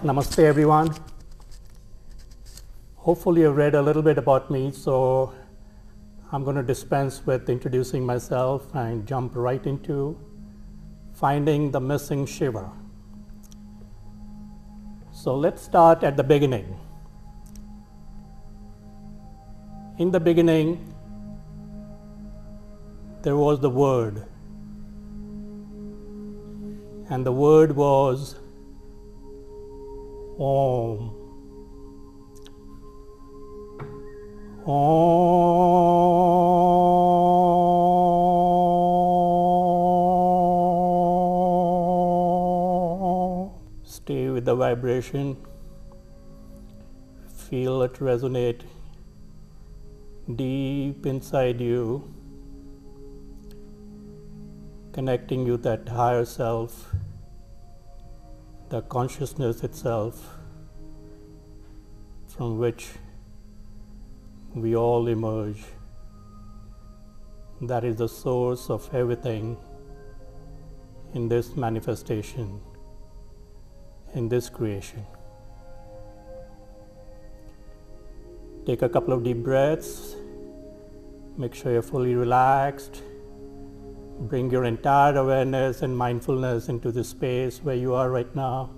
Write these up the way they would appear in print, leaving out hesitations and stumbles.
Namaste everyone. Hopefully you've read a little bit about me, so I'm going to dispense with introducing myself and jump right into finding the missing Shiva. So let's start at the beginning. In the beginning, there was the Word, and the Word was Om. Om. Stay with the vibration. Feel it resonate deep inside you, connecting you to that higher self, the consciousness itself, from which we all emerge. That is the source of everything in this manifestation, in this creation. Take a couple of deep breaths. Make sure you're fully relaxed. Bring your entire awareness and mindfulness into the space where you are right now.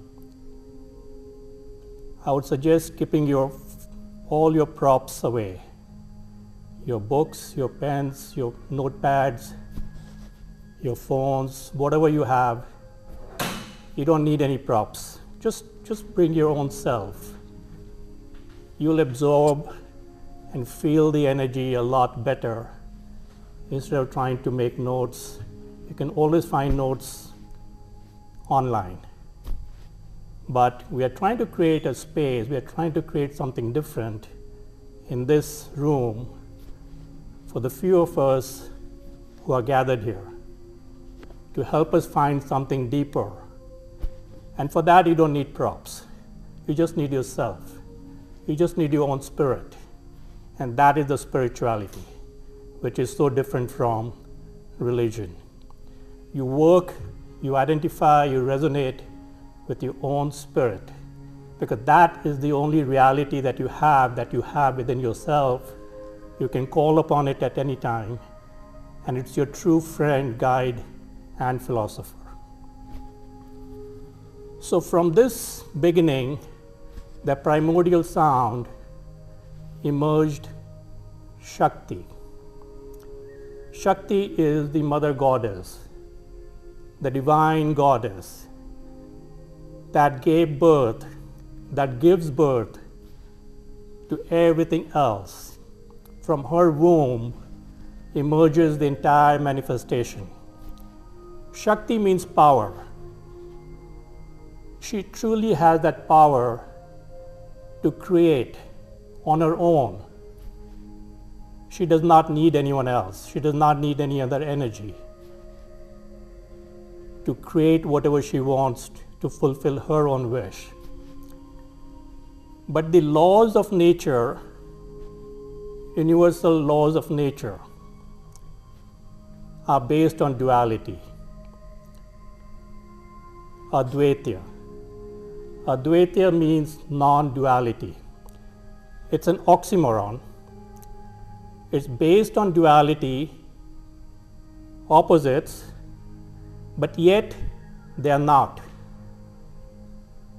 I would suggest keeping all your props away. Your books, your pens, your notepads, your phones, whatever you have. You don't need any props. Just bring your own self. You'll absorb and feel the energy a lot better. Instead of trying to make notes, you can always find notes online. But we are trying to create a space, we are trying to create something different in this room for the few of us who are gathered here, to help us find something deeper. And for that, you don't need props. You just need yourself. You just need your own spirit. And that is the spirituality, which is so different from religion. You work, you identify, you resonate with your own spirit, because that is the only reality that you have within yourself. You can call upon it at any time, and it's your true friend, guide, and philosopher. So from this beginning, the primordial sound, emerged Shakti. Shakti is the mother goddess, the divine goddess that gave birth, that gives birth to everything else. From her womb emerges the entire manifestation. Shakti means power. She truly has that power to create on her own. She does not need anyone else. She does not need any other energy to create whatever she wants to fulfill her own wish. But the laws of nature, universal laws of nature, are based on duality. Advaita. Advaita means non-duality. It's an oxymoron. It's based on duality, opposites, but yet they are not.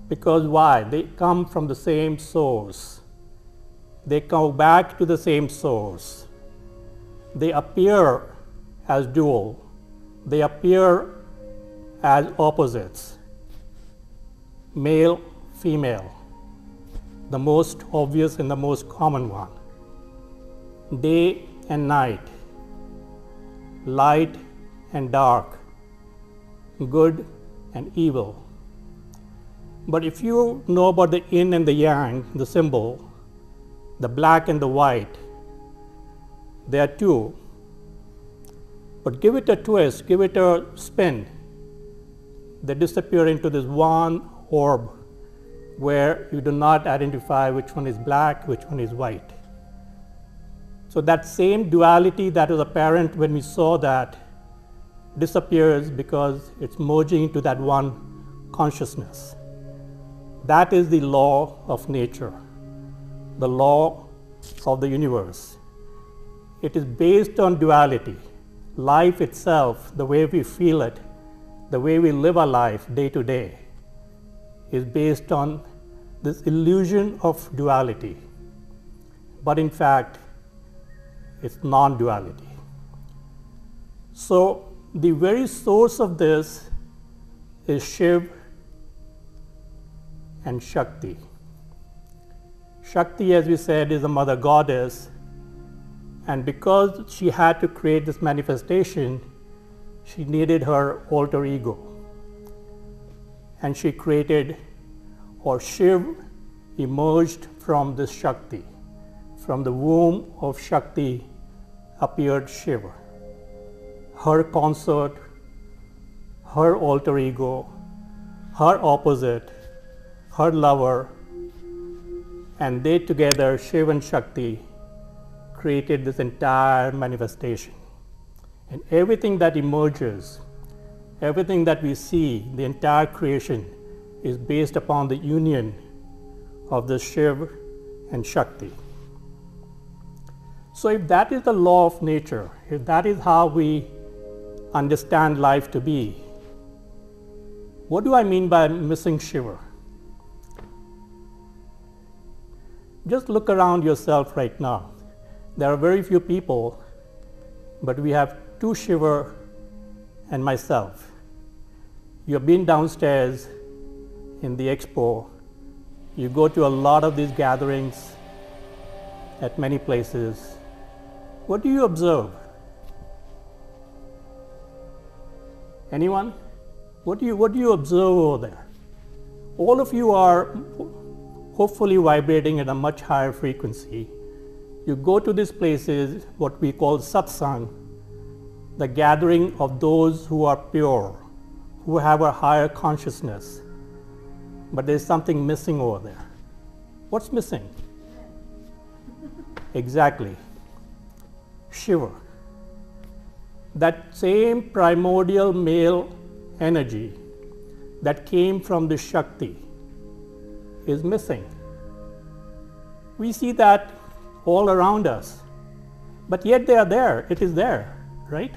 Because why? They come from the same source. They come back to the same source. They appear as dual. They appear as opposites. Male, female, the most obvious and the most common one. Day and night, light and dark, good and evil. But if you know about the yin and the yang, the symbol, the black and the white, they are two. But give it a twist, give it a spin, they disappear into this one orb where you do not identify which one is black, which one is white. So that same duality that was apparent when we saw that disappears because it's merging into that one consciousness. That is the law of nature, the law of the universe. It is based on duality. Life itself, the way we feel it, the way we live our life day to day, is based on this illusion of duality. But in fact, it's non-duality. So the very source of this is Shiva and Shakti. Shakti, as we said, is a mother goddess, and because she had to create this manifestation, she needed her alter ego. And she created, or Shiva emerged from this Shakti. From the womb of Shakti appeared Shiva. Her consort, her alter ego, her opposite, her lover, and they together, Shiva and Shakti, created this entire manifestation. And everything that emerges, everything that we see, the entire creation, is based upon the union of the Shiva and Shakti. So if that is the law of nature, if that is how we understand life to be, what do I mean by missing Shiva? Just look around yourself right now. There are very few people, but we have two Shiva and myself. You have been downstairs in the expo. You go to a lot of these gatherings at many places. What do you observe? Anyone? What do you observe over there? All of you are hopefully vibrating at a much higher frequency. You go to these places, what we call satsang, the gathering of those who are pure, who have a higher consciousness. But there's something missing over there. What's missing? Exactly. Shiva. That same primordial male energy that came from the Shakti is missing. We see that all around us, but yet they are there. It is there, right?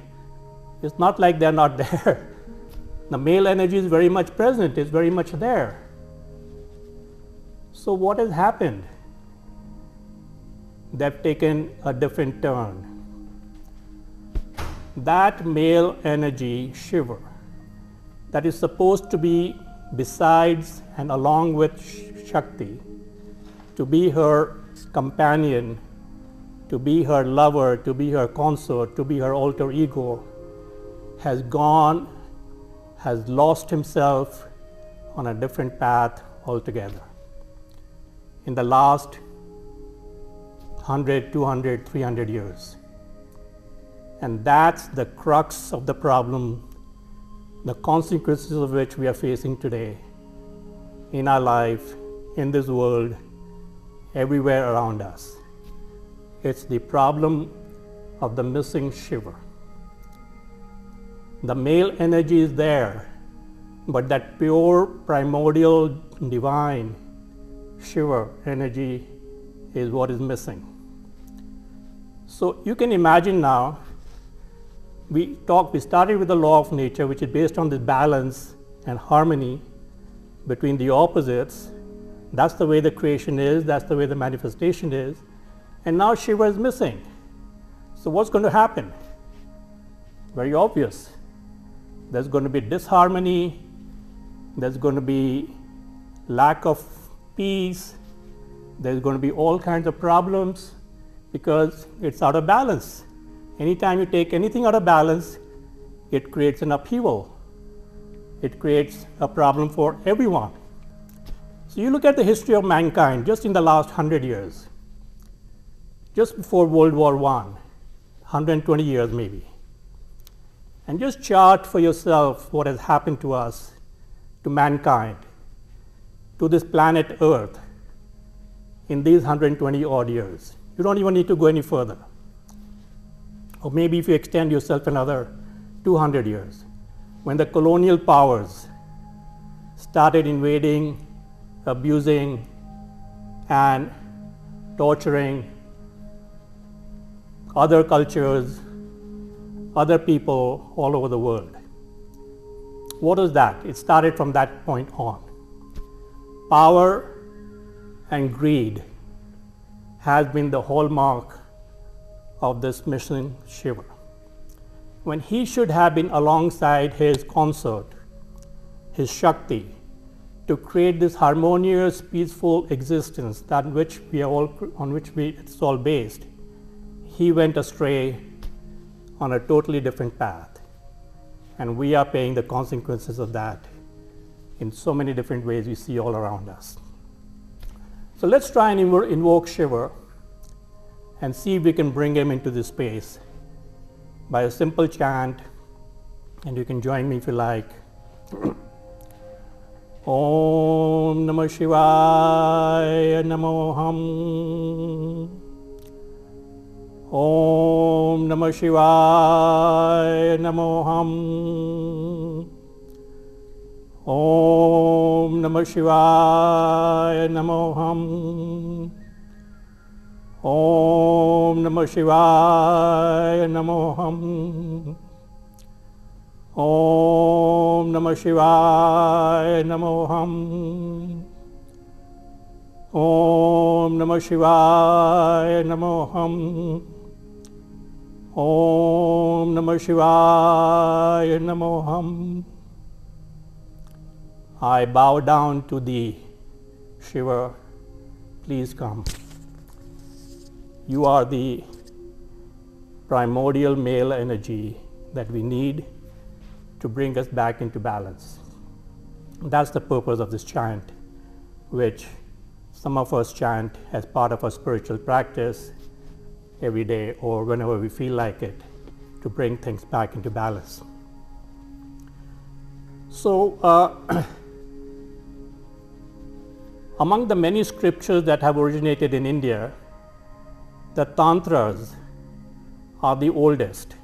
It's not like they're not there. The male energy is very much present, it's very much there. So what has happened? They've taken a different turn. That male energy, Shiva, that is supposed to be besides and along with Shakti, to be her companion, to be her lover, to be her consort, to be her alter ego, has lost himself on a different path altogether. In the last 100, 200, 300 years. And that's the crux of the problem, the consequences of which we are facing today in our life, in this world, everywhere around us. It's the problem of the missing Shiva. The male energy is there, but that pure, primordial, divine Shiva energy is what is missing. So you can imagine now, we started with the law of nature, which is based on this balance and harmony between the opposites. That's the way the creation is, that's the way the manifestation is. And now Shiva is missing. So what's going to happen? Very obvious. There's going to be disharmony, there's going to be lack of peace, there's going to be all kinds of problems because it's out of balance. Anytime you take anything out of balance, it creates an upheaval. It creates a problem for everyone. So you look at the history of mankind just in the last 100 years, just before World War I, 120 years maybe, and just chart for yourself what has happened to us, to mankind, to this planet Earth in these 120 odd years. You don't even need to go any further. Or maybe if you extend yourself another 200 years, when the colonial powers started invading abusing and torturing other cultures, other people all over the world. What is that? It started from that point on. Power and greed has been the hallmark of this Missing Shiva. When he should have been alongside his consort, his Shakti, to create this harmonious, peaceful existence that on which it's all based, he went astray on a totally different path. And we are paying the consequences of that in so many different ways we see all around us. So let's try and invoke Shiva and see if we can bring him into this space by a simple chant, and you can join me if you like. Om Namah Shivaya Namoham. Om Namah Shivaya Namoham. Om Namah Shivaya Namoham. Om Namah Shivaya Namoham. Om Namah Shivaya Namoham. Om Namah Shivaya Namoham. Om Namah Shivaya Namoham. I bow down to thee, Shiva. Please come. You are the primordial male energy that we need to bring us back into balance. That's the purpose of this chant, which some of us chant as part of our spiritual practice every day or whenever we feel like it, to bring things back into balance. So, among the many scriptures that have originated in India, the Tantras are the oldest,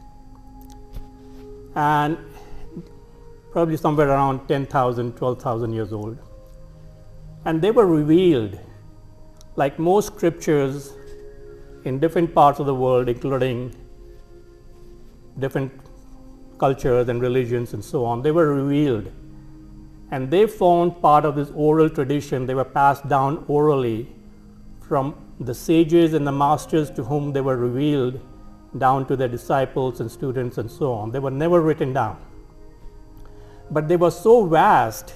and probably somewhere around 10,000, 12,000 years old. And they were revealed, like most scriptures, in different parts of the world, including different cultures and religions and so on. They were revealed, and they formed part of this oral tradition. They were passed down orally from the sages and the masters to whom they were revealed, down to their disciples and students and so on. They were never written down. But they were so vast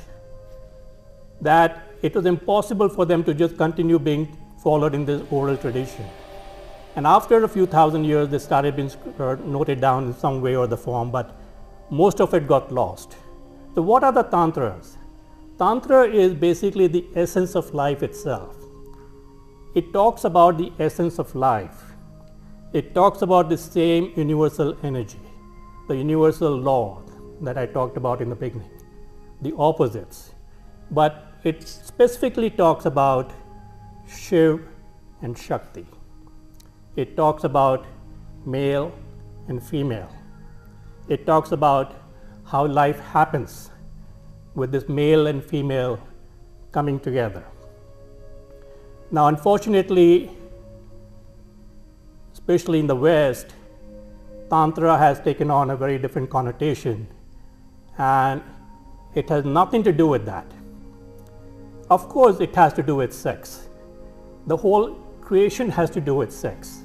that it was impossible for them to just continue being followed in this oral tradition. And after a few thousand years, they started being noted down in some way or the form, but most of it got lost. So what are the Tantras? Tantra is basically the essence of life itself. It talks about the essence of life. It talks about the same universal energy, the universal law that I talked about in the beginning, the opposites. But it specifically talks about Shiv and Shakti. It talks about male and female. It talks about how life happens with this male and female coming together. Now, unfortunately, especially in the West, Tantra has taken on a very different connotation, and it has nothing to do with that. Of course, it has to do with sex. The whole creation has to do with sex.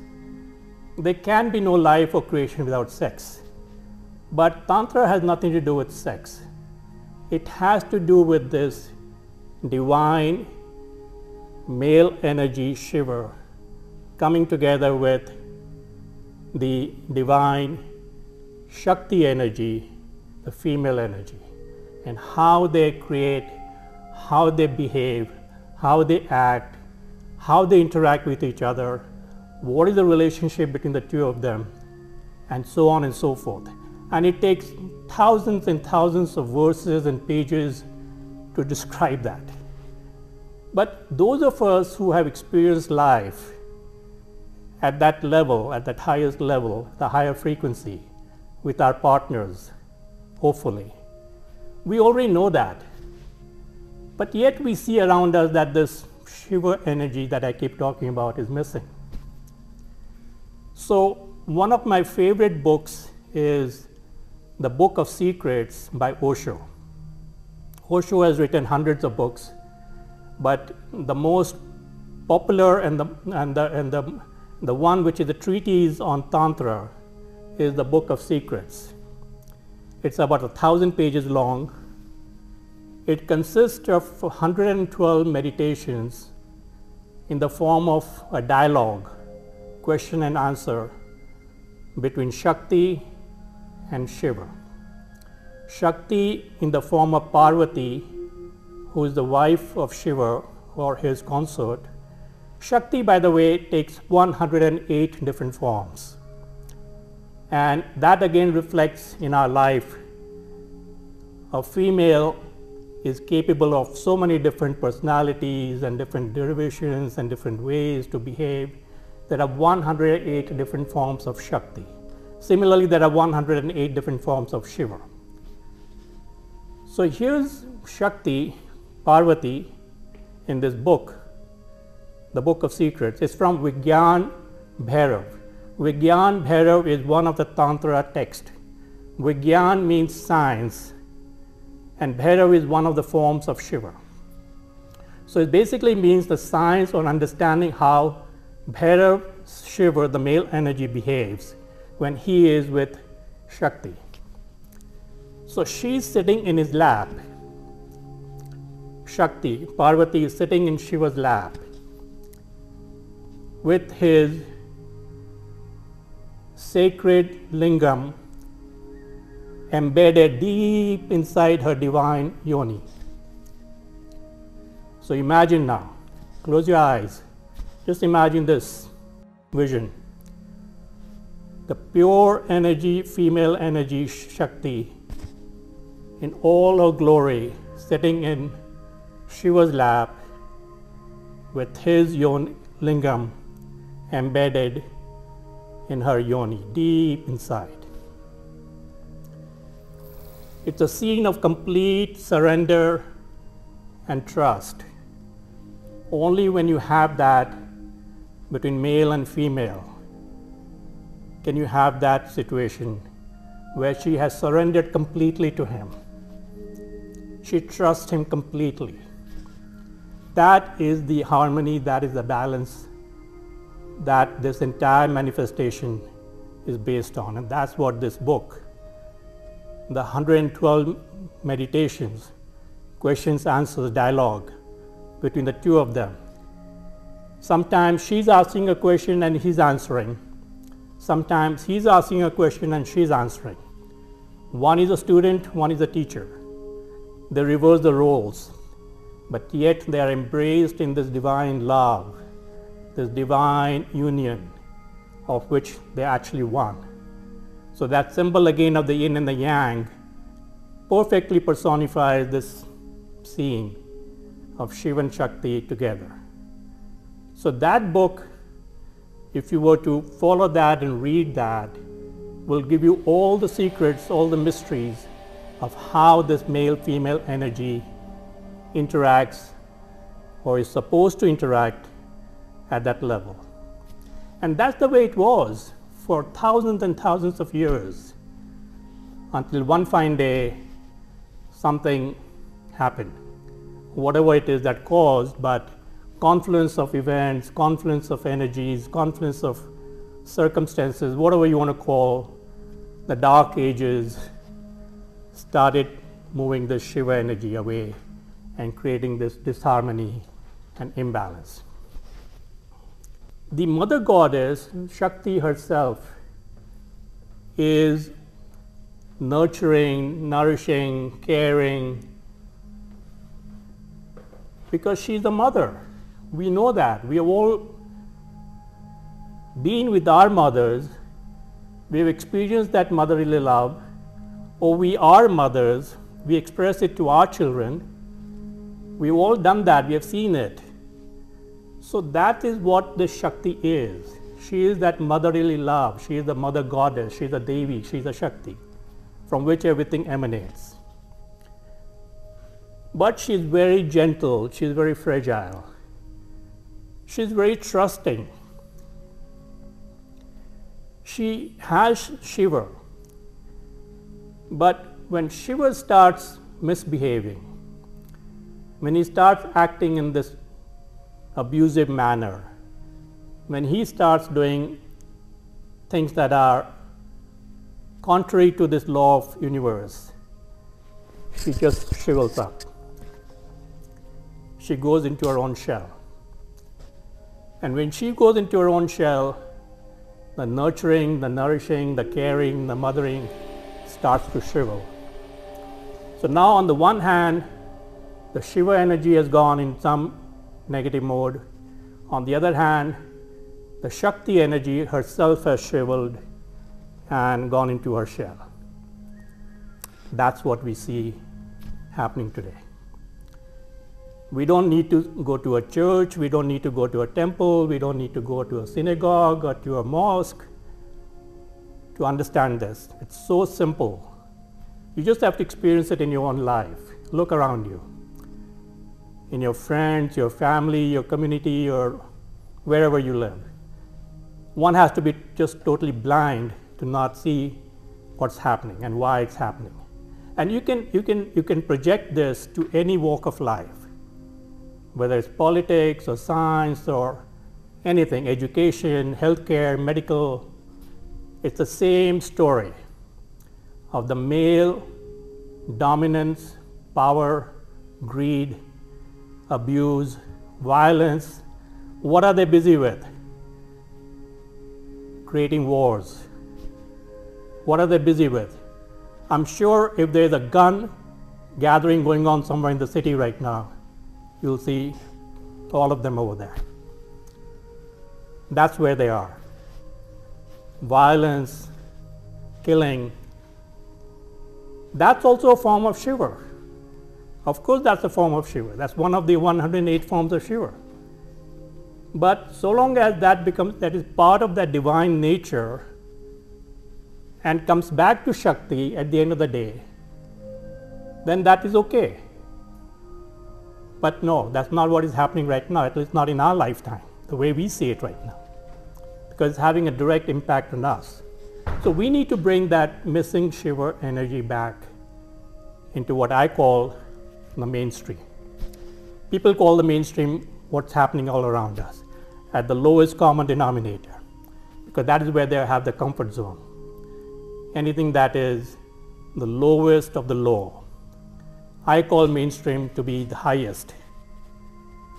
There can be no life or creation without sex. But Tantra has nothing to do with sex. It has to do with this divine male energy, Shiva, coming together with the divine Shakti energy, the female energy, and how they create, how they behave, how they act, how they interact with each other, what is the relationship between the two of them, and so on and so forth. And it takes thousands and thousands of verses and pages to describe that. But those of us who have experienced life at that level, at that highest level, the higher frequency, with our partners, hopefully, we already know that. But yet we see around us that this Shiva energy that I keep talking about is missing. So one of my favorite books is The Book of Secrets by Osho. Osho has written hundreds of books, but the most popular and the one which is a treatise on Tantra is the Book of Secrets. It's about 1,000 pages long. It consists of 112 meditations in the form of a dialogue, question and answer, between Shakti and Shiva. Shakti in the form of Parvati, who is the wife of Shiva or his consort. Shakti, by the way, takes 108 different forms. And that again reflects in our life. A female is capable of so many different personalities and different derivations and different ways to behave. There are 108 different forms of Shakti. Similarly, there are 108 different forms of Shiva. So here's Shakti, Parvati, in this book, the Book of Secrets. It's from Vigyan Bhairav. Vigyan Bhairav is one of the Tantra texts. Vigyan means science, and Bhairav is one of the forms of Shiva. So it basically means the science or understanding how Bhairav, Shiva, the male energy, behaves when he is with Shakti. So she's sitting in his lap. Shakti, Parvati, is sitting in Shiva's lap with his sacred lingam embedded deep inside her divine yoni. So imagine now, close your eyes, just imagine this vision. The pure energy, female energy, Shakti, in all her glory, sitting in Shiva's lap with his lingam embedded in her yoni, deep inside. It's a scene of complete surrender and trust. Only when you have that between male and female can you have that situation where she has surrendered completely to him. She trusts him completely. That is the harmony, that is the balance that this entire manifestation is based on. And that's what this book, the 112 meditations, questions, answers, dialogue between the two of them. Sometimes she's asking a question and he's answering. Sometimes he's asking a question and she's answering. One is a student, one is a teacher. They reverse the roles, but yet they are embraced in this divine love, this divine union of which they actually one. So that symbol again of the yin and the yang perfectly personifies this scene of Shiva and Shakti together. So that book, if you were to follow that and read that, will give you all the secrets, all the mysteries of how this male-female energy interacts or is supposed to interact at that level. And that's the way it was for thousands and thousands of years, until one fine day something happened, whatever it is that caused, but confluence of events, confluence of energies, confluence of circumstances, whatever you want to call, the dark ages started moving the Shiva energy away and creating this disharmony and imbalance. The mother goddess, Shakti herself, is nurturing, nourishing, caring, because she's the mother. We know that. We have all been with our mothers. We have experienced that motherly love, or we are mothers. We express it to our children. We've all done that. We have seen it. So that is what this Shakti is. She is that motherly love. She is the mother goddess. She is a Devi. She is a Shakti from which everything emanates. But she's very gentle, she's very fragile, she's very trusting. She has Shiva, but when Shiva starts misbehaving, when he starts acting in this abusive manner, when he starts doing things that are contrary to this law of universe, she just shrivels up. She goes into her own shell. And when she goes into her own shell, the nurturing, the nourishing, the caring, the mothering starts to shrivel. So now on the one hand, the Shiva energy has gone in some negative mode. On the other hand, the Shakti energy herself has shriveled and gone into her shell. That's what we see happening today. We don't need to go to a church, we don't need to go to a temple, we don't need to go to a synagogue or to a mosque to understand this. It's so simple. You just have to experience it in your own life. Look around you. In your friends, your family, your community, or wherever you live. One has to be just totally blind to not see what's happening and why it's happening. And you can project this to any walk of life, whether it's politics or science or anything, education, healthcare, medical. It's the same story of the male dominance, power, greed, abuse, violence. What are they busy with? Creating wars. What are they busy with? I'm sure if there's a gun gathering going on somewhere in the city right now, you'll see all of them over there. That's where they are. Violence, killing. That's also a form of Shiva. Of course, that's a form of Shiva. That's one of the 108 forms of Shiva. But so long as that is part of that divine nature and comes back to Shakti at the end of the day, then that is okay. But no, that's not what is happening right now, at least not in our lifetime, the way we see it right now, because it's having a direct impact on us. So we need to bring that missing Shiva energy back into what I call the mainstream. People call the mainstream what's happening all around us, at the lowest common denominator, because that is where they have the comfort zone. Anything that is the lowest of the low, I call mainstream to be the highest,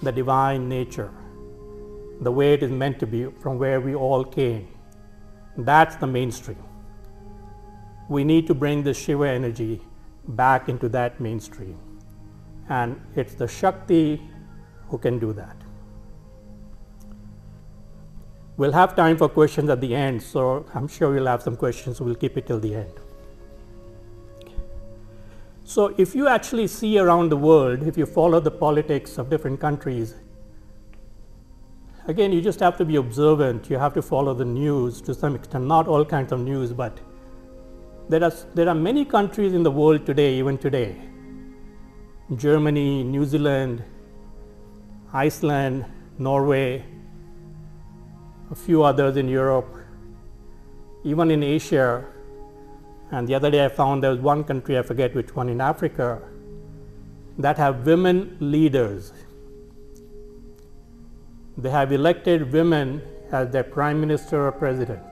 the divine nature, the way it is meant to be, from where we all came. That's the mainstream. We need to bring the Shiva energy back into that mainstream. And it's the Shakti who can do that. We'll have time for questions at the end, so I'm sure we'll have some questions, so we'll keep it till the end. So if you actually see around the world, if you follow the politics of different countries, again, you just have to be observant. You have to follow the news to some extent, not all kinds of news, but there are many countries in the world today, even today, Germany, New Zealand, Iceland, Norway, a few others in Europe, even in Asia. And the other day I found there was one country, I forget which one, in Africa, that have women leaders. They have elected women as their prime minister or president.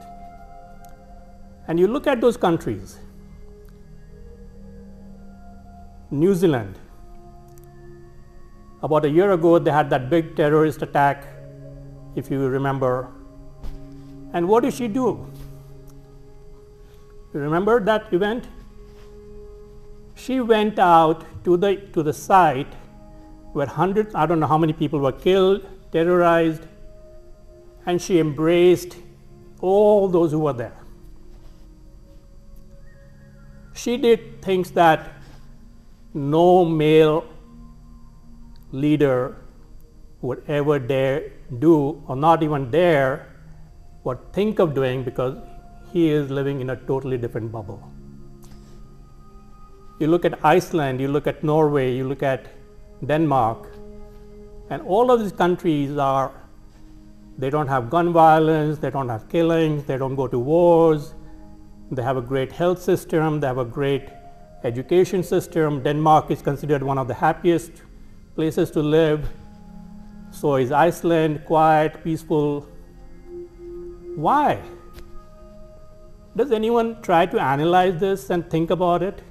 And you look at those countries. New Zealand, about a year ago, they had that big terrorist attack, if you remember. And what did she do? You remember that event? She went out to the site where hundreds, I don't know how many people were killed, terrorized, and she embraced all those who were there. She did things that no male leader would ever dare do, or not even dare or think of doing, because he is living in a totally different bubble. You look at Iceland, you look at Norway, you look at Denmark, and all of these countries they don't have gun violence, they don't have killings, they don't go to wars, they have a great health system, they have a great education system. Denmark is considered one of the happiest places to live. So is Iceland, quiet, peaceful. Why? Does anyone try to analyze this and think about it?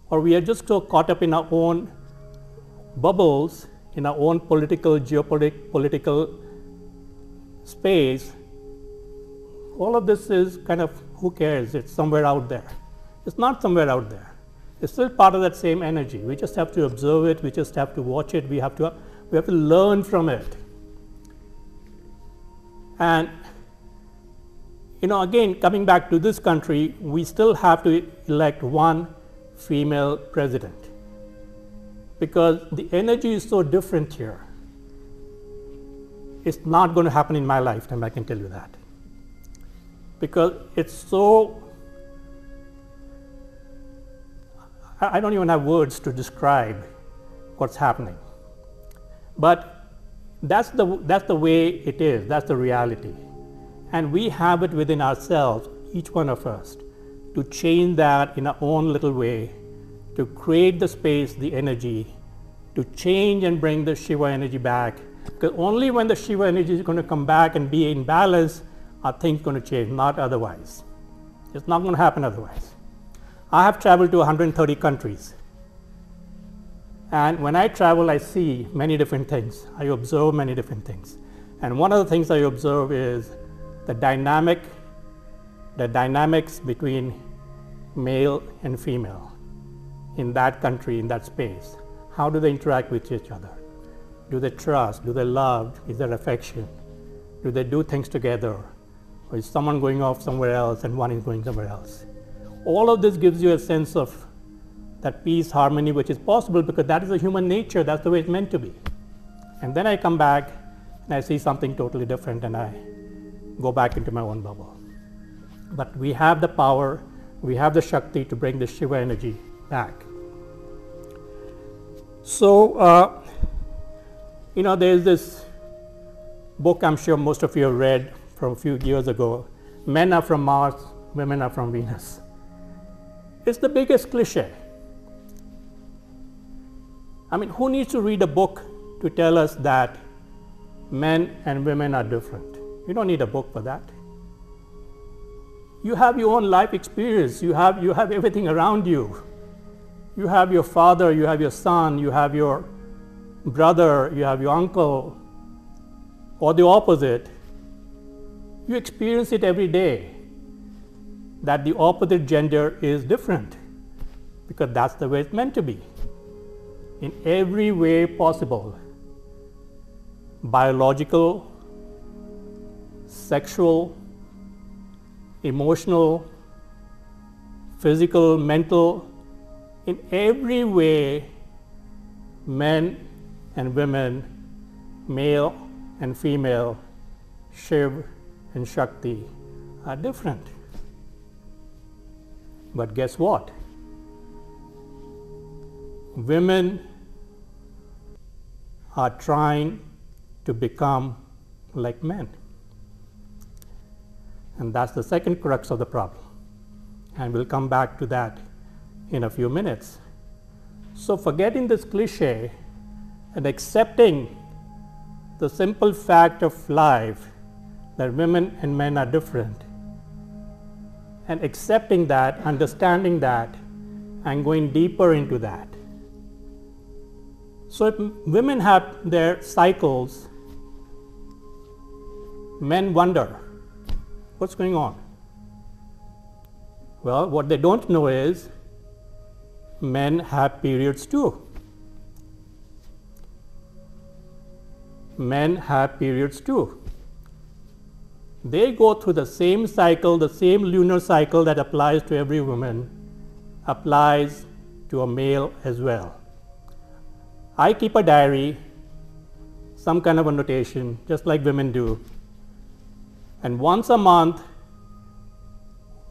Or we are just so caught up in our own bubbles, in our own geopolitical space. All of this is kind of, who cares? It's somewhere out there. It's not somewhere out there. It's still part of that same energy. We just have to observe it. We just have to watch it. We have to learn from it. And again, coming back to this country, we still have to elect one female president, because the energy is so different here. It's not going to happen in my lifetime, I can tell you that, because it's so, I don't even have words to describe what's happening. But that's the way it is, that's the reality. And we have it within ourselves, each one of us, to change that in our own little way, to create the space, the energy, to change and bring the Shiva energy back. Because only when the Shiva energy is going to come back and be in balance are things going to change, not otherwise. It's not going to happen otherwise. I have traveled to 130 countries. And when I travel, I see many different things. I observe many different things. And one of the things I observe is the dynamics between male and female in that country, in that space. How do they interact with each other? Do they trust? Do they love? Is there affection? Do they do things together? Or is someone going off somewhere else and one is going somewhere else? All of this gives you a sense of that peace, harmony, which is possible because that is the human nature. That's the way it's meant to be. And then I come back and I see something totally different and I go back into my own bubble. But we have the power, we have the Shakti to bring the Shiva energy back. So, there's this book I'm sure most of you have read from a few years ago, Men Are From Mars, Women Are From Venus. It's the biggest cliche. I mean, who needs to read a book to tell us that men and women are different? You don't need a book for that. You have your own life experience. You have everything around you. You have your father, you have your son, you have your brother, you have your uncle, or the opposite. You experience it every day, that the opposite gender is different, because that's the way it's meant to be. In every way possible, biological, sexual, emotional, physical, mental, in every way, men and women, male and female, Shiv and Shakti are different. But guess what? Women are trying to become like men. And that's the second crux of the problem. And we'll come back to that in a few minutes. So forgetting this cliche and accepting the simple fact of life that women and men are different, and accepting that, understanding that, and going deeper into that. So if women have their cycles, men wonder, what's going on? Well, what they don't know is men have periods too. Men have periods too. They go through the same cycle, the same lunar cycle that applies to every woman, applies to a male as well. I keep a diary, some kind of a notation, just like women do. And once a month,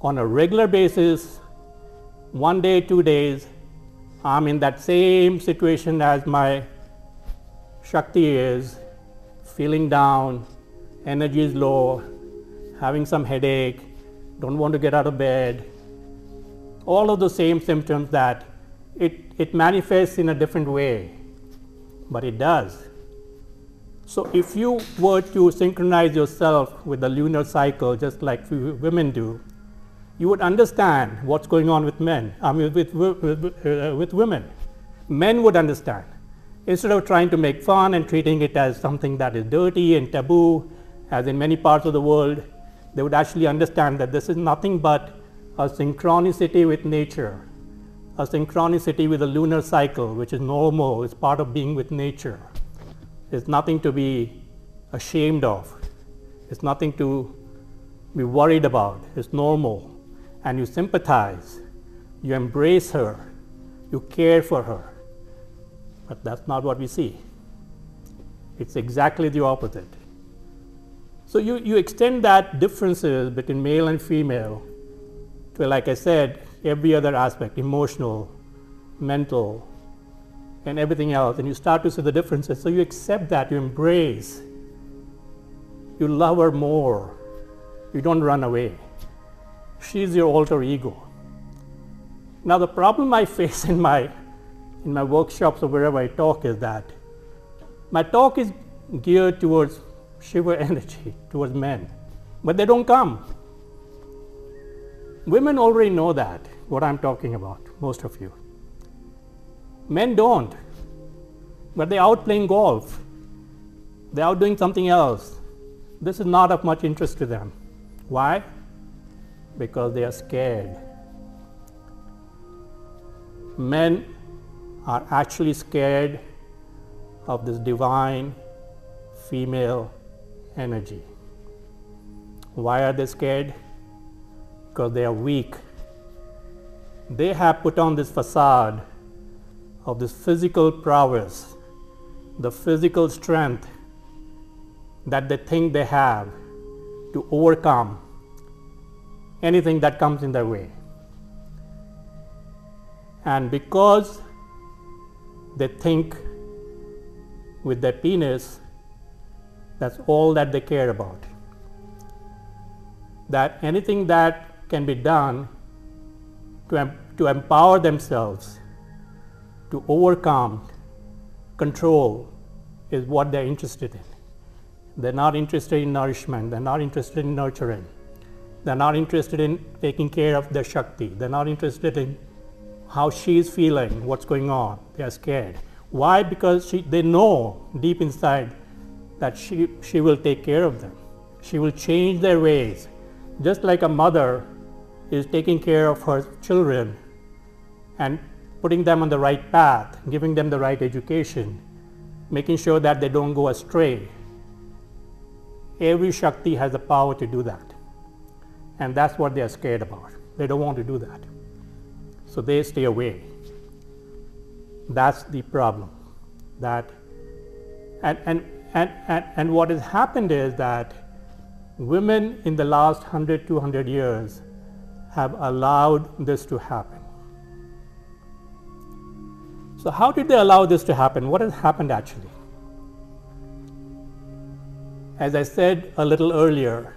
on a regular basis, 1 day, 2 days, I'm in that same situation as my Shakti is feeling down, energy is low, having some headache, don't want to get out of bed, all of the same symptoms that it manifests in a different way, but it does. So if you were to synchronize yourself with the lunar cycle, just like women do, you would understand what's going on with men, with women. Men would understand. Instead of trying to make fun and treating it as something that is dirty and taboo, as in many parts of the world, they would actually understand that this is nothing but a synchronicity with nature, a synchronicity with the lunar cycle, which is normal, it's part of being with nature. It's nothing to be ashamed of. It's nothing to be worried about. It's normal. And you sympathize, you embrace her, you care for her. But that's not what we see. It's exactly the opposite. So you extend that differences between male and female to, like I said, every other aspect, emotional, mental, and everything else, and you start to see the differences. So you accept that, you embrace, you love her more, you don't run away. She's your alter ego. Now the problem I face in my workshops or wherever I talk is that my talk is geared towards Shiva energy, towards men, but they don't come. Women already know that, what I'm talking about, most of you. Men don't, but they're out playing golf. They're out doing something else. This is not of much interest to them. Why? Because they are scared. Men are actually scared of this divine female energy. Why are they scared? Because they are weak. They have put on this facade of this physical prowess, the physical strength that they think they have to overcome anything that comes in their way. And because they think with their penis, that's all that they care about. That anything that can be done to empower themselves, to overcome, control, is what they're interested in. They're not interested in nourishment, they're not interested in nurturing, they're not interested in taking care of their Shakti, they're not interested in how she's feeling, what's going on. They are scared. Why? Because they know deep inside that she will take care of them. She will change their ways. Just like a mother is taking care of her children and putting them on the right path, giving them the right education, making sure that they don't go astray. Every Shakti has the power to do that. And that's what they are scared about. They don't want to do that. So they stay away. That's the problem. And what has happened is that women in the last 100, 200 years have allowed this to happen. So how did they allow this to happen? What has happened actually? As I said a little earlier,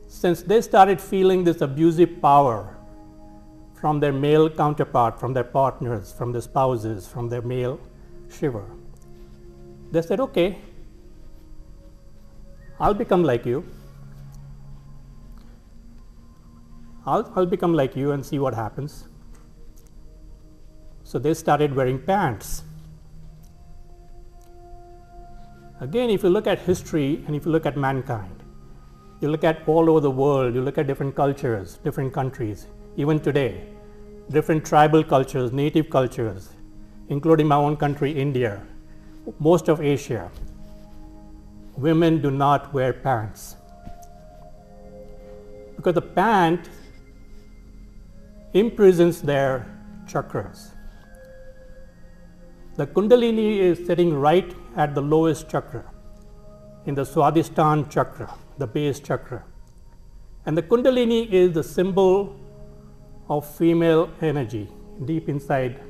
since they started feeling this abusive power from their male counterpart, from their partners, from their spouses, from their male Shiva, they said, okay, I'll become like you. I'll become like you and see what happens. So they started wearing pants. Again, if you look at history and if you look at mankind, you look at all over the world, you look at different cultures, different countries, even today, different tribal cultures, native cultures, including my own country, India, most of Asia, women do not wear pants. Because the pant imprisons their chakras. The Kundalini is sitting right at the lowest chakra, in the Swadhisthana chakra, the base chakra. And the Kundalini is the symbol of female energy deep inside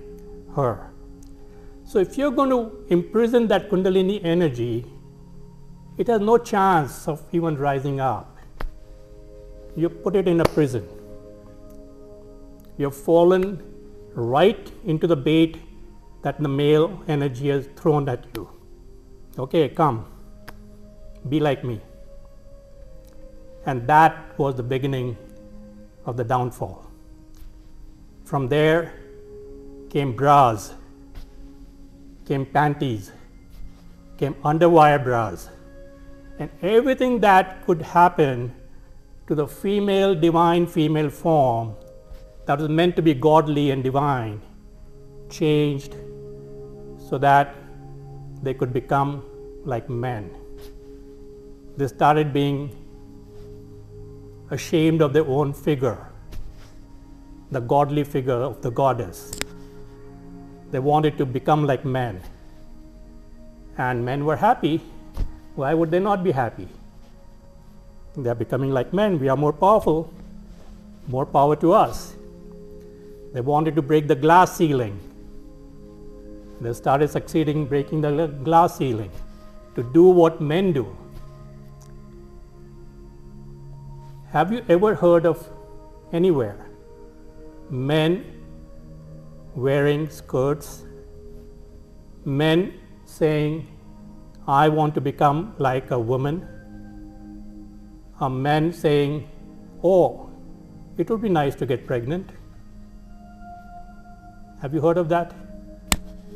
her. So if you're going to imprison that Kundalini energy, it has no chance of even rising up. You put it in a prison. You've fallen right into the bait that the male energy has thrown at you. Okay, come, be like me. And that was the beginning of the downfall. From there came bras, came panties, came underwire bras, and everything that could happen to the female, divine female form that was meant to be godly and divine changed so that they could become like men. They started being ashamed of their own figure, the godly figure of the goddess. They wanted to become like men. And men were happy. Why would they not be happy? They are becoming like men. We are more powerful. More power to us. They wanted to break the glass ceiling. They started succeeding breaking the glass ceiling to do what men do. Have you ever heard of anywhere men wearing skirts, men saying, I want to become like a woman, a man saying, oh, it would be nice to get pregnant? Have you heard of that?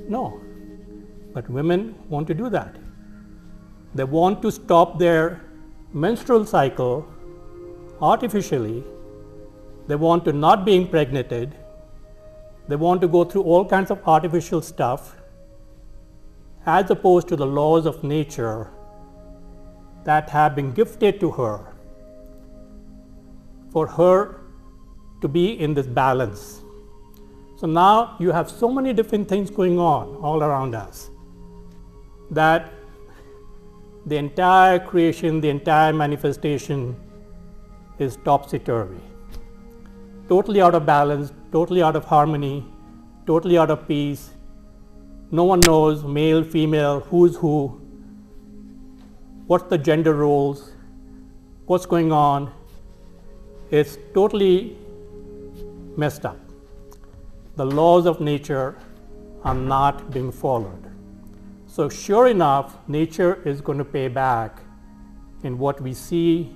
No. But women want to do that. They want to stop their menstrual cycle artificially. They want to not be impregnated. They want to go through all kinds of artificial stuff as opposed to the laws of nature that have been gifted to her for her to be in this balance. So now you have so many different things going on all around us that the entire creation, the entire manifestation is topsy-turvy. Totally out of balance, totally out of harmony, totally out of peace. No one knows, male, female, who's who, what's the gender roles, what's going on. It's totally messed up. The laws of nature are not being followed. So sure enough, nature is going to pay back in what we see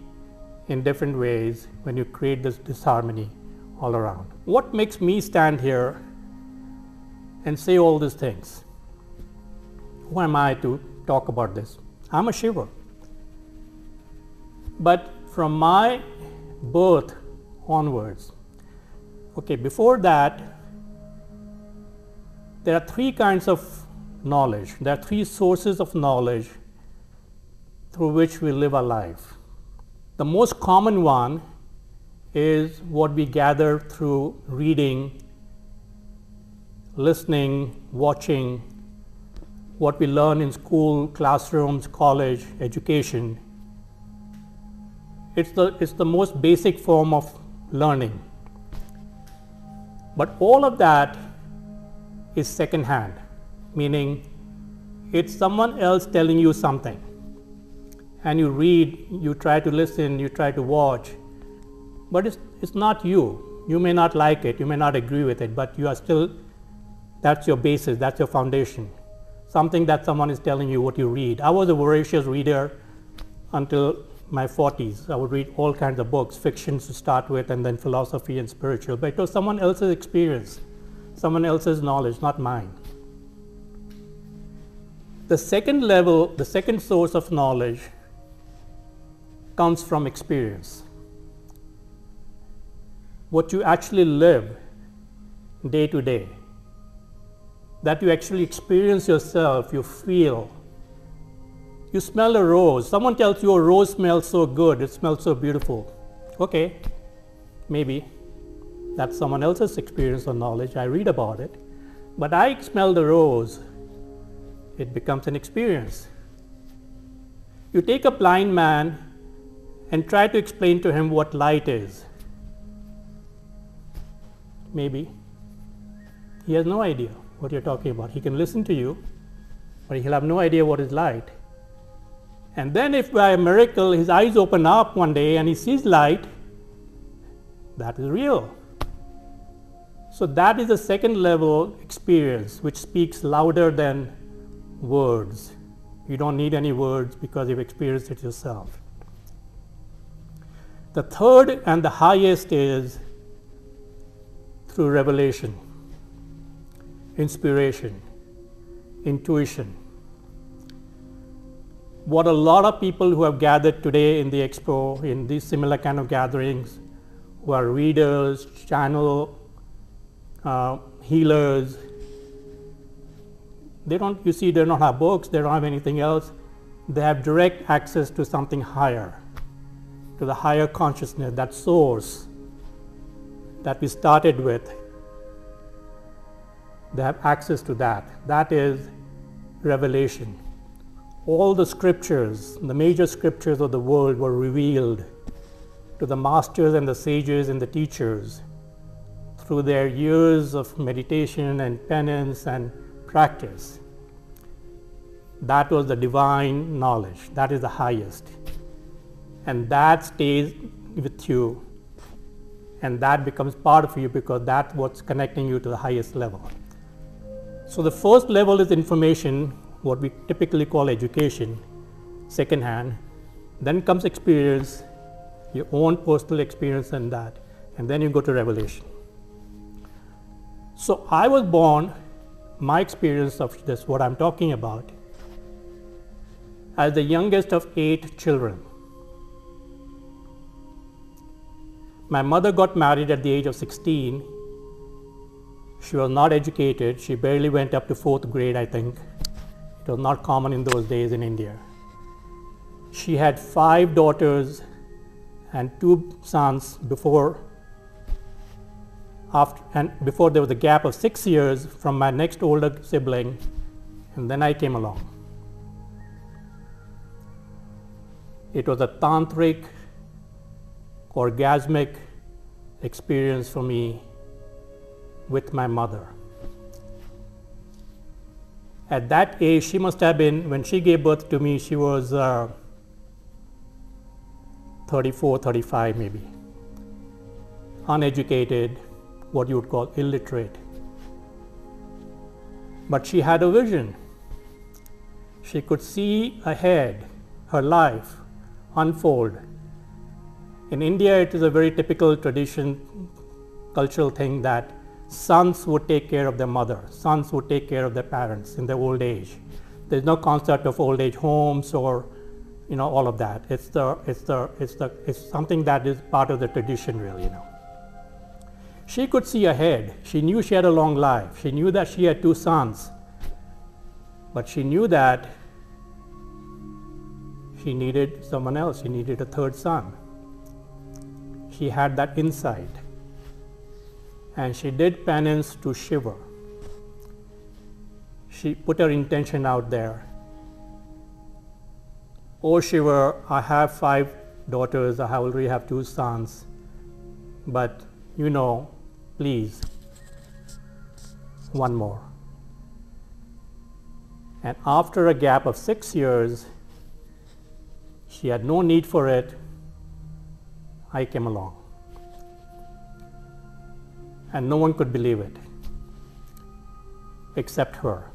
in different ways when you create this disharmony all around. What makes me stand here and say all these things? Who am I to talk about this? I'm a Shiva. But from my birth onwards, okay, before that, there are three kinds of knowledge. There are three sources of knowledge through which we live our life. The most common one is what we gather through reading, listening, watching, what we learn in school, classrooms, college, education. It's the most basic form of learning. But all of that is second-hand, meaning it's someone else telling you something. And you read, you try to listen, you try to watch, but it's not you. You may not like it, you may not agree with it, but you are still, that's your basis, that's your foundation. Something that someone is telling you what you read. I was a voracious reader until my 40s. I would read all kinds of books, fictions to start with, and then philosophy and spiritual, but it was someone else's experience, someone else's knowledge, not mine. The second level, the second source of knowledge comes from experience. What you actually live day to day, that you actually experience yourself, you feel. You smell a rose. Someone tells you a rose smells so good, it smells so beautiful. Okay, maybe that's someone else's experience or knowledge. I read about it, but I smell the rose. It becomes an experience. You take a blind man and try to explain to him what light is. Maybe he has no idea. what you're talking about. He can listen to you, but he'll have no idea what is light. And then if by a miracle his eyes open up one day and he sees light, that is real. So that is the second level experience which speaks louder than words. You don't need any words because you've experienced it yourself. The third and the highest is through revelation, inspiration, intuition. What a lot of people who have gathered today in the expo, in these similar kind of gatherings, who are readers, channel healers, they don't have books, they don't have anything else. They have direct access to something higher, to the higher consciousness, that source that we started with. They have access to that. That is revelation. All the scriptures, the major scriptures of the world were revealed to the masters and the sages and the teachers through their years of meditation and penance and practice. That was the divine knowledge. That is the highest. And that stays with you, and that becomes part of you because that's what's connecting you to the highest level. So the first level is information, what we typically call education, secondhand. Then comes experience, your own personal experience and that, and then you go to revelation. So I was born, my experience of this, what I'm talking about, as the youngest of 8 children. My mother got married at the age of 16. She was not educated. She barely went up to 4th grade, I think. It was not common in those days in India. She had 5 daughters and 2 sons before there was a gap of 6 years from my next older sibling, and then I came along. It was a tantric, orgasmic experience for me with my mother. At that age, she must have been, when she gave birth to me, she was 34, 35 maybe. Uneducated, what you would call illiterate. But she had a vision. She could see ahead her life unfold. In India, it is a very typical tradition, cultural thing that sons would take care of their mother, sons would take care of their parents in their old age. There's no concept of old age homes or, all of that. It's something that is part of the tradition, really. She could see ahead. She knew she had a long life. She knew that she had 2 sons, but she knew that she needed someone else. She needed a 3rd son. She had that insight, and she did penance to Shiva. She put her intention out there. Oh Shiva, I have 5 daughters, I already have 2 sons, but please, one more. And after a gap of 6 years, she had no need for it. I came along. And no one could believe it except her.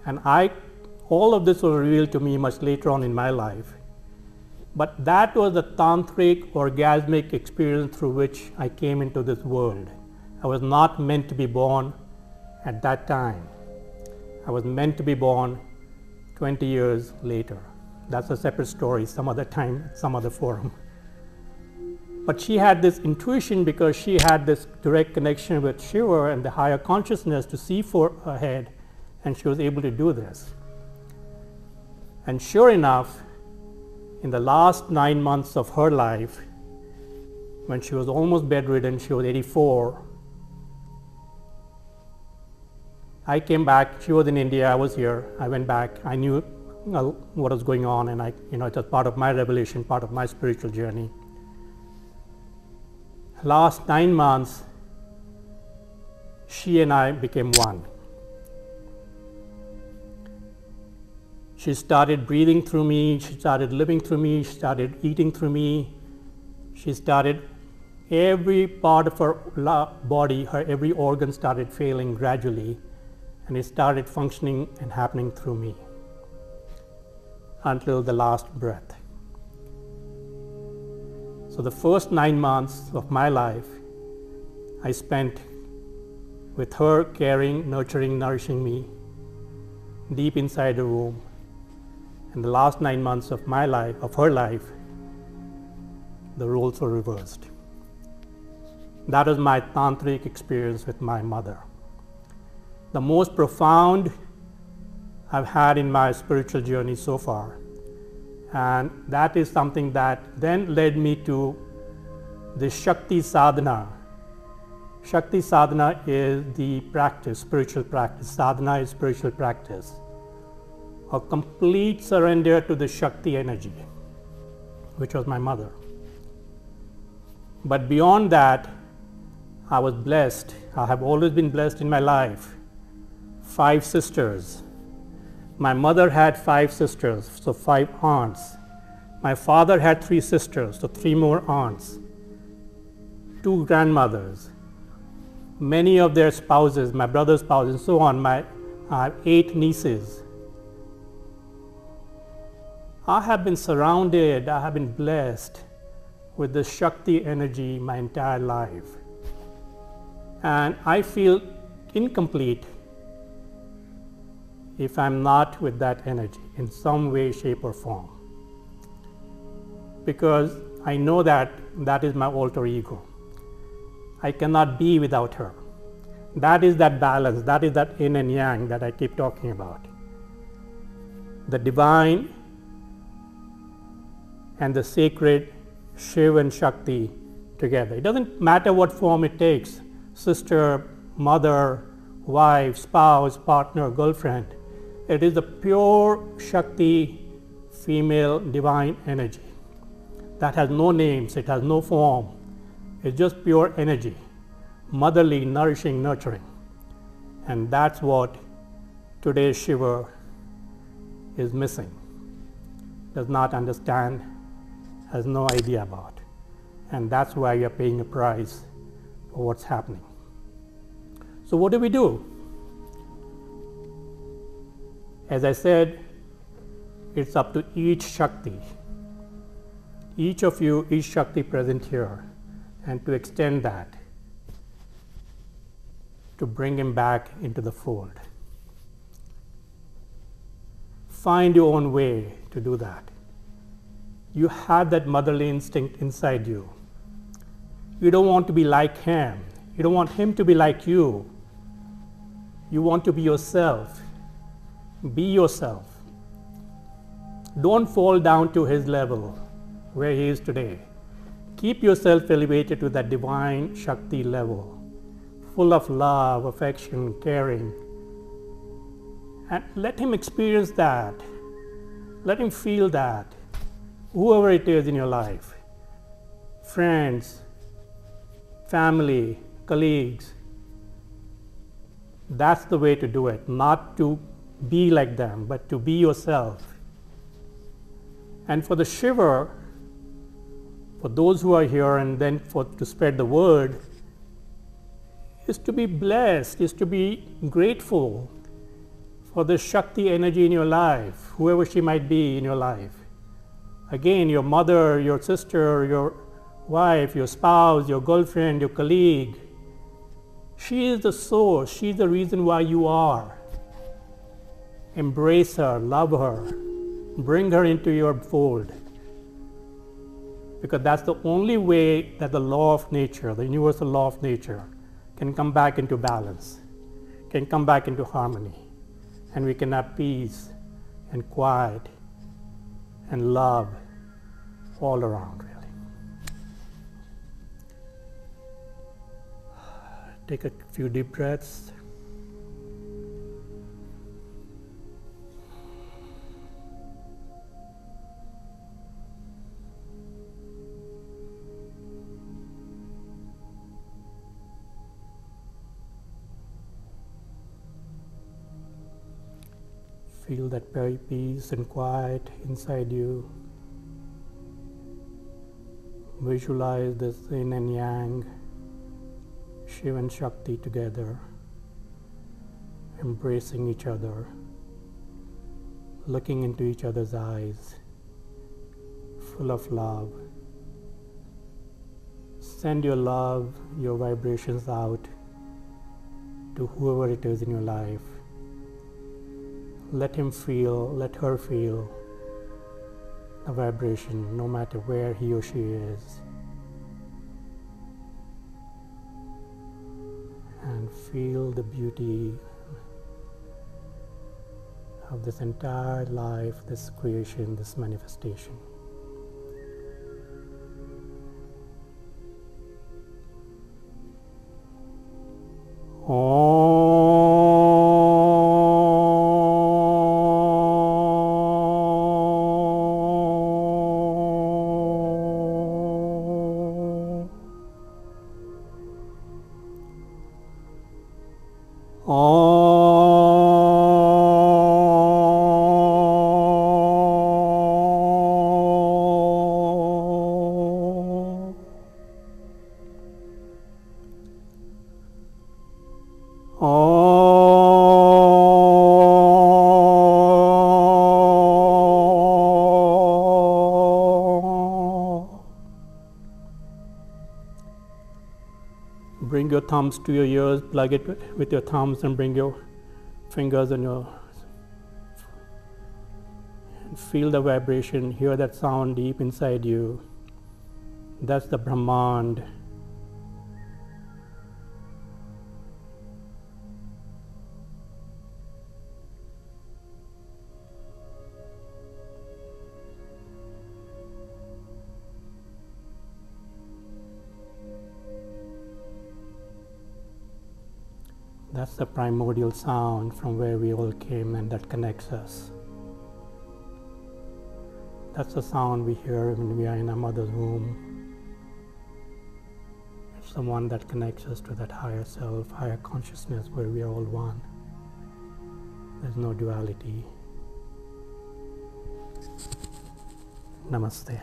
And all of this was revealed to me much later on in my life. But that was the tantric, orgasmic experience through which I came into this world. I was not meant to be born at that time. I was meant to be born 20 years later. That's a separate story, some other time, some other forum. But she had this intuition because she had this direct connection with Shiva and the higher consciousness to see for ahead, and she was able to do this. And sure enough, in the last 9 months of her life, when she was almost bedridden, she was 84, I came back. She was in India, I was here. I went back. I knew what was going on, and it was part of my revelation, part of my spiritual journey. Last 9 months, she and I became one. She started breathing through me, she started living through me, she started eating through me. She started, every part of her body, her every organ started failing gradually, and it started functioning and happening through me until the last breath. So the first 9 months of my life I spent with her caring, nurturing, nourishing me deep inside the womb. And the last 9 months of my life, of her life, the roles were reversed. That was my tantric experience with my mother. The most profound I've had in my spiritual journey so far. And that is something that then led me to the Shakti Sadhana. Shakti Sadhana is the practice, spiritual practice. Sadhana is spiritual practice. A complete surrender to the Shakti energy, which was my mother. But beyond that, I was blessed. I have always been blessed in my life. 5 sisters. My mother had 5 sisters, so 5 aunts. My father had 3 sisters, so 3 more aunts. 2 grandmothers. Many of their spouses, my brother's spouses, and so on. I have 8 nieces. I have been surrounded, I have been blessed with the Shakti energy my entire life. And I feel incomplete if I'm not with that energy in some way, shape, or form. Because I know that that is my alter ego. I cannot be without her. That is that balance, that is that yin and yang that I keep talking about. The divine and the sacred, Shiva and Shakti together. It doesn't matter what form it takes, sister, mother, wife, spouse, partner, girlfriend. It is the pure Shakti, female divine energy that has no names, it has no form. It's just pure energy, motherly, nourishing, nurturing. And that's what today's Shiva is missing, does not understand, has no idea about. And that's why you're paying a price for what's happening. So what do? As I said, it's up to each Shakti, each of you, each Shakti present here, and to extend that, to bring him back into the fold. Find your own way to do that. You have that motherly instinct inside you. You don't want to be like him. You don't want him to be like you. You want to be yourself. Be yourself. Don't fall down to his level where he is today. Keep yourself elevated to that divine Shakti level, full of love, affection, caring. And let him experience that. Let him feel that. Whoever it is in your life, friends, family, colleagues, that's the way to do it. Not to be like them, but to be yourself. And for the Shiva, for those who are here and then to spread the word, is to be blessed, is to be grateful for the Shakti energy in your life, whoever she might be in your life. Again, your mother, your sister, your wife, your spouse, your girlfriend, your colleague. She is the source, she is the reason why you are. Embrace her, love her, bring her into your fold. Because that's the only way that the law of nature, the universal law of nature, can come back into balance, can come back into harmony, and we can have peace and quiet and love all around, really. Take a few deep breaths. Feel that very peace and quiet inside you. Visualize this yin and yang, Shiva and Shakti together, embracing each other, looking into each other's eyes, full of love. Send your love, your vibrations out to whoever it is in your life. Let him feel, let her feel the vibration, no matter where he or she is. And feel the beauty of this entire life, this creation, this manifestation. Bring your thumbs to your ears, plug it with your thumbs, and bring your fingers on your, and feel the vibration, hear that sound deep inside you. That's the Brahmand. That's the primordial sound from where we all came, and that connects us. That's the sound we hear when we are in our mother's womb. It's the one that connects us to that higher self, higher consciousness, where we are all one. There's no duality. Namaste.